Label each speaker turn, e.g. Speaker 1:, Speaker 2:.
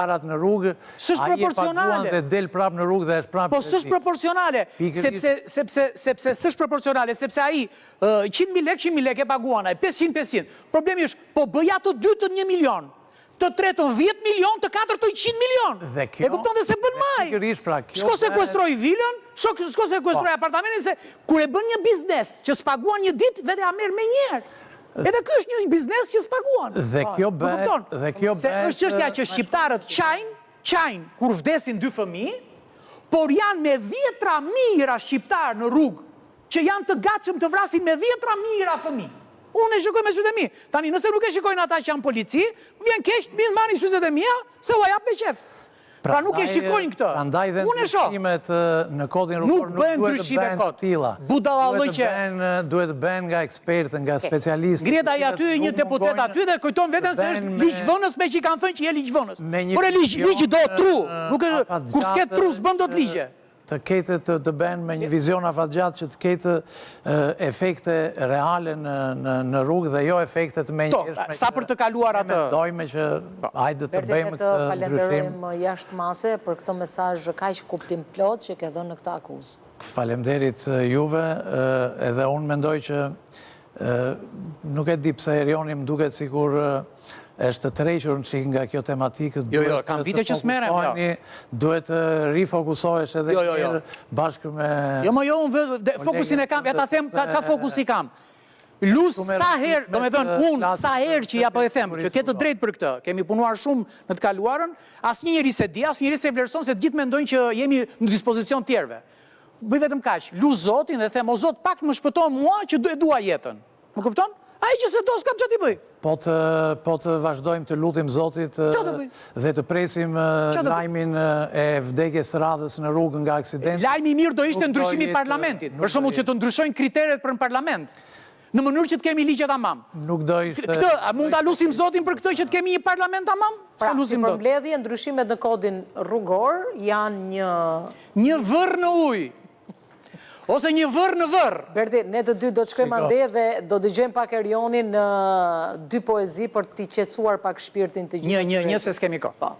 Speaker 1: Arat në rrugë,
Speaker 2: S'është
Speaker 1: ai e paguan
Speaker 2: proporcionale.
Speaker 1: dhe del prapë në rrugë dhe është prapë.
Speaker 2: Po s'është proporcionale, sepse s'është proporcionale, sepse ai 100.000 lekë e paguan ai, 500. Problemi është, po bëja të dytën 1 milion, të tretën 10 milion, të katërtën 100 milion.
Speaker 1: Dhe kjo,
Speaker 2: e kupton dhe se bën maj.
Speaker 1: Pra,
Speaker 2: Shko sekuestroj vilën, shko sekuestroj apartamentin, se kur e bën një biznes që s'paguan një ditë, vetë ja merr me njerë. Edhe ky është një biznes që s'paguan.
Speaker 1: Dhe kjo bën.
Speaker 2: Se është çështja që shqiptarët qajnë kur vdesin 2 fëmijë, por janë me 10 mijëra shqiptarë në rrugë që janë të gatshëm të vrasin me 10 mijëra fëmijë. Unë e shikoj me sytë e mi. Tani, nëse nuk e shikojnë ata që janë polici, vjen keq të marrin syze e mia se u jap me qef. Pra nuk e shikojnë këtë.
Speaker 1: Prandaj dhe ndryshimet në kodin rrugor
Speaker 2: nuk duhet të bëhen të tilla.
Speaker 1: Duhet të bëhen nga ekspertë, nga specialistë.
Speaker 2: Ngrihet ai aty një deputet aty dhe kujton veten se është ligjvënës me që kanë thënë që je ligjvënës. Por ligji do tru. Nuk e kur s'ket tru s'bën dot ligje.
Speaker 1: Të ketë të bëhen me një vizion afatgjatë që të ketë efekte reale në rrugë dhe jo efekte të menjëhershme.
Speaker 2: Sa për të kaluar atë.
Speaker 1: Mendojmë që hajde të bëjmë këtë ndryshim.
Speaker 3: Falenderojmë jashtë mase për këtë mesazh kaq kuptim plot që ke dhënë në këtë akuzë.
Speaker 1: Faleminderit juve, edhe unë mendoj që nuk e di pse Erioni më duket sikur është të tërhequr nga kjo tematikë.
Speaker 2: Jo, kam vite që s'merrem.
Speaker 1: Duhet të rifokusohesh edhe tjerë bashkë me...
Speaker 2: Jo, unë fokusin e kam, ja ta them qa fokusi kam. Lus sa herë, do me thënë, unë sa herë që ja po e them, që ketë drejt për këtë, kemi punuar shumë në të kaluarën, asë njëri se di, asë njëri se vlerëson, se të gjithë mendojnë që jemi në dispozicion tjerve. Bëj vetëm kaq, lus Zotin dhe them, o Zot, pak më shpëton mua që dua jetën. Më kupton? Ai që se do s'kam që t'i bëj.
Speaker 1: Po të vazhdojmë të lutim Zotit dhe të presim lajmin e vdekjes radhës në rrugë nga aksidenti.
Speaker 2: Lajmi mirë do ishte ndryshimi i parlamentit. Për shembull që të ndryshojnë kriteret për në parlament. Në mënyrë që të kemi ligje tamam.
Speaker 1: Nuk do ishte...
Speaker 2: Këtë, a mund ta lusim Zotin për këtë që të kemi një parlament tamam?
Speaker 3: Pra, si përmbledhje, ndryshimet në kodin rrugor janë
Speaker 2: një vërr në ujë. Ose një vërr në vërr.
Speaker 3: Berti, ne të dy do të shkojmë ande dhe do dëgjojmë pak Erionin në 2 poezi për t'i qetësuar pak shpirtin të gjithë.
Speaker 2: Një se s'kemi kohë.